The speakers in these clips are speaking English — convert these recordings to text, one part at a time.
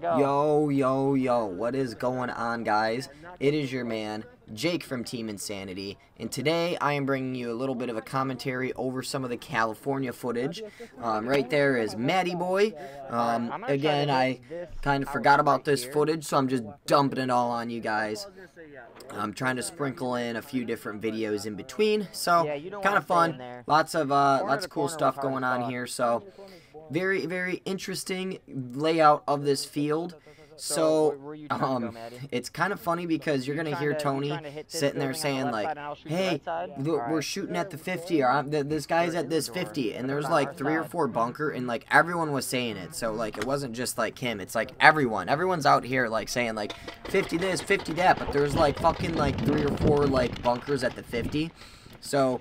Yo, what is going on, guys? It is your man, Jake from Team Insanity, and today I am bringing you a little bit of a commentary over some of the California footage. Right there is Matty Boy. Again, I kind of forgot about this footage, so I'm just dumping it all on you guys. I'm trying to sprinkle in a few different videos in between, so kind of fun. Lots of cool stuff going on here, so very interesting layout of this field. So, it's kind of funny because you're going to hear Tony sitting there saying, like, hey, we're shooting at the 50, or this guy's at this 50, and there's, like, 3 or 4 bunker, and, like, everyone was saying it, so, like, it wasn't just, like, him, it's, like, everyone's out here, like, saying, like, 50 this, 50 that, but there's, like, fucking, like, 3 or 4, like, bunkers at the 50, so,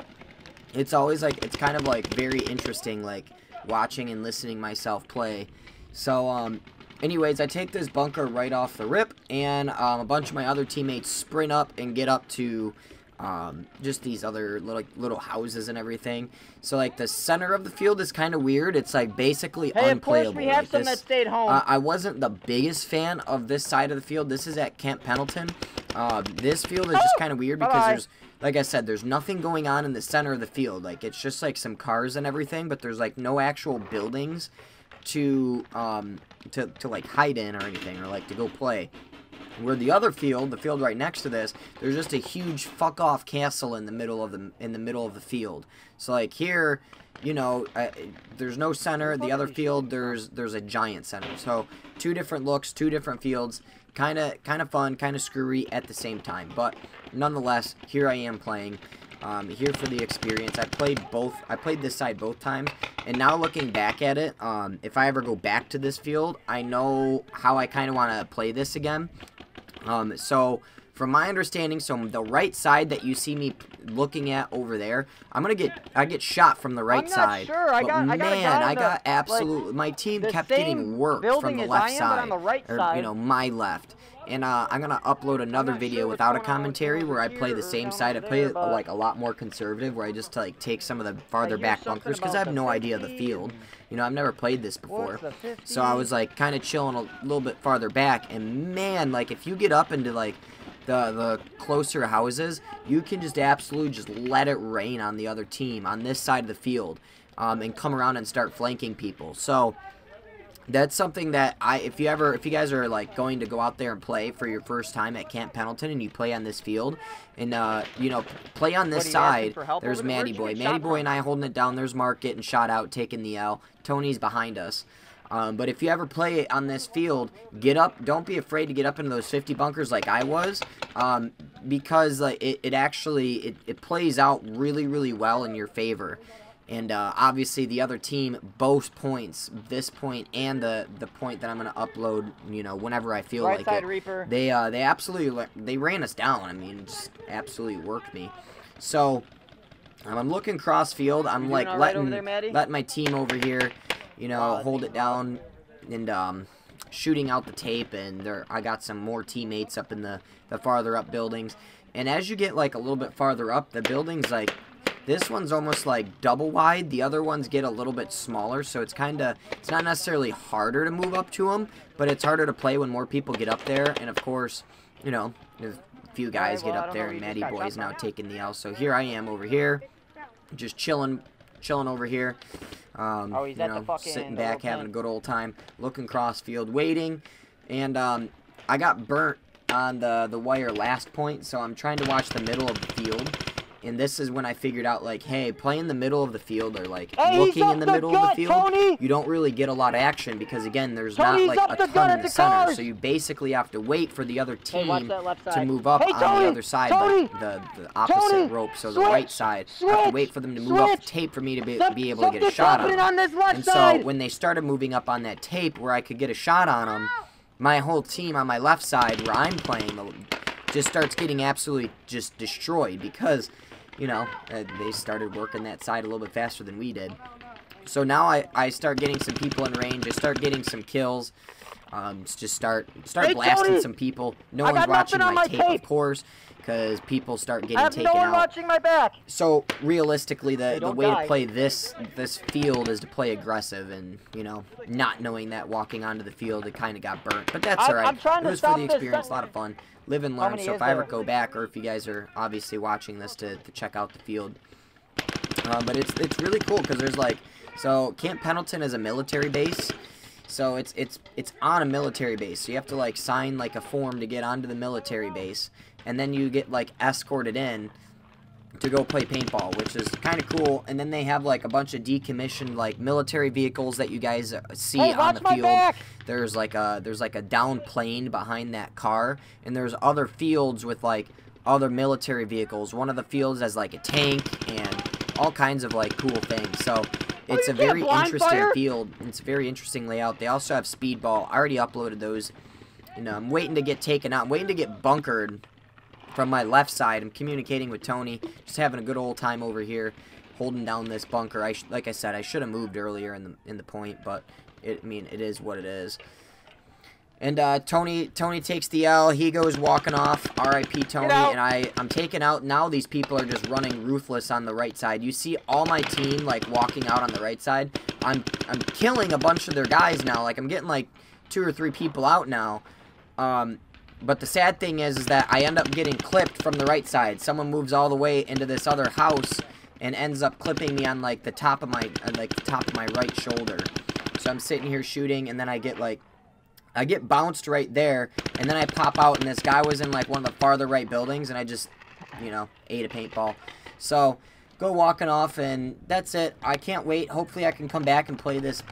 it's always, like, it's kind of, like, very interesting, like, watching and listening myself play. So, anyways, I take this bunker right off the rip, and a bunch of my other teammates sprint up and get up to just these other little houses and everything. So, like, the center of the field is kind of weird. It's, like, basically unplayable. Of course we have some that stayed home. I wasn't the biggest fan of this side of the field. This is at Camp Pendleton. This field is just kind of weird because there's, like I said, there's nothing going on in the center of the field. Like, it's just, like, some cars and everything, but there's, like, no actual buildings to like, hide in or anything, or, like, to go play. Where the other field, the field right next to this, there's just a huge fuck-off castle in the middle of the field. So, like, here, you know, there's no center. The other field, there's a giant center. So, 2 different looks, 2 different fields. Kind of fun, kind of screwy at the same time, but nonetheless, here I am playing. Here for the experience. I played this side both times, and now looking back at it, if I ever go back to this field, I know how I kind of want to play this again. So from my understanding, so the right side that you see me looking at over there, I get shot from the right side. Sure. I got absolutely, like, my team kept getting worked from the left side, or, you know, my left. And I'm gonna upload another video without a commentary where I play the same side. I play it, like, a lot more conservative, where I just, like, take some of the farther back bunkers because I have no idea of the field. You know, I've never played this before, so I was, like, kind of chilling a little bit farther back. And man, like, if you get up into, like, the closer houses, you can just absolutely just let it rain on the other team on this side of the field, and come around and start flanking people. So that's something that if you guys are, like, going to go out there and play for your first time at Camp Pendleton, and you play on this field, and you know, play on this side, there's Matty Boy. Matty Boy and I holding it down. There's Mark getting shot out, taking the L. Tony's behind us. But if you ever play on this field, get up. Don't be afraid to get up into those 50 bunkers like I was, because, like, it actually plays out really well in your favor. And obviously the other team, both points, this point and the point that I'm gonna upload, you know, whenever I feel like it. Reaper. They absolutely, they ran us down. I mean, just absolutely worked me. So I'm looking cross field. I'm, like, letting my team over here, you know, hold it down, and shooting out the tape. And I got some more teammates up in the farther up buildings. And as you get, like, a little bit farther up, the buildings, like, this one's almost, like, double wide. The other ones get a little bit smaller, so it's not necessarily harder to move up to them, but it's harder to play when more people get up there. And, of course, you know, a few guys get up there, and Matty Boy's now taking the L. So here I am over here, just chilling over here. You know, sitting back, having a good old time, looking cross field, waiting. And I got burnt on the wire last point, so I'm trying to watch the middle of the field. And this is when I figured out, like, hey, play in the middle of the field, or, like, looking in the middle of the field, you don't really get a lot of action because, again, there's not, like, a ton in the center. So you basically have to wait for the other team to move up on the other side, like the opposite rope, so the right side. I have to wait for them to move up the tape for me to be able to get a shot on them. And so when they started moving up on that tape where I could get a shot on them, my whole team on my left side where I'm playing just starts getting absolutely just destroyed because, you know, they started working that side a little bit faster than we did. So now I start getting some people in range. I start getting some kills. Just start blasting some people. No one's watching my tape, of course, because people start getting taken out. No one watching my back. So realistically, the way to play this field is to play aggressive, and you know, not knowing that walking onto the field, it kind of got burnt. But that's all right. It was for the experience, a lot of fun, live and learn. So if I ever go back, or if you guys are obviously watching this to check out the field, but it's really cool because there's like, so Camp Pendleton is a military base. So it's on a military base. So you have to like sign like a form to get onto the military base, and then you get like escorted in to go play paintball, which is kind of cool. And then they have like a bunch of decommissioned like military vehicles that you guys see on the field. There's like a downed plane behind that car, and there's other fields with like other military vehicles. One of the fields has like a tank and all kinds of like cool things. So it's a very interesting field. It's a very interesting layout. They also have speedball. I already uploaded those. You know, I'm waiting to get taken out. I'm waiting to get bunkered from my left side. I'm communicating with Tony. Just having a good old time over here, holding down this bunker. Like I said, I should have moved earlier in the point, but I mean, it is what it is. And Tony takes the L. He goes walking off. R.I.P. Tony. And I'm taking out. Now these people are just running ruthless on the right side. You see all my team like walking out on the right side. I'm killing a bunch of their guys now. Like I'm getting like 2 or 3 people out now. But the sad thing is that I end up getting clipped from the right side. Someone moves all the way into this other house and ends up clipping me on like the top of my right shoulder. So I'm sitting here shooting, and then I get bounced right there, and then I pop out, and this guy was in like one of the farther right buildings, and I just, you know, ate a paintball. So go walking off, and that's it. I can't wait. Hopefully I can come back and play this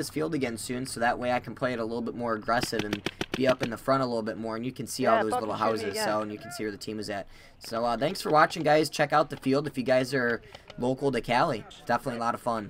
field again soon, so that way I can play it a little bit more aggressive and be up in the front a little bit more, and you can see all those little houses, and you can see where the team is at. So thanks for watching, guys. Check out the field if you guys are local to Cali. It's definitely a lot of fun.